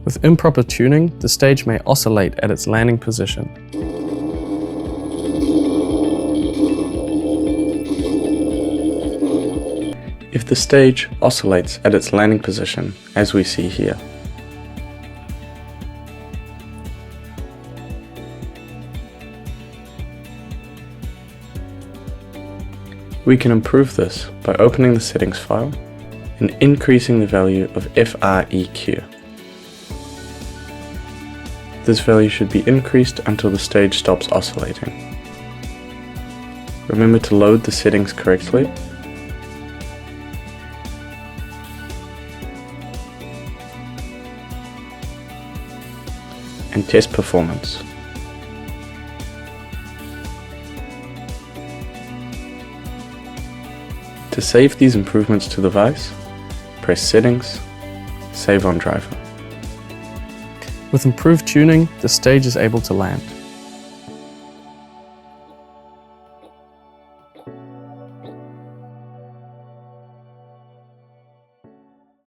With improper tuning, the stage may oscillate at its landing position. If the stage oscillates at its landing position, as we see here, we can improve this by opening the settings file and increasing the value of FREQ. This value should be increased until the stage stops oscillating. Remember to load the settings correctly and test performance. To save these improvements to the device, press Settings, Save on Driver. With improved tuning, the stage is able to land.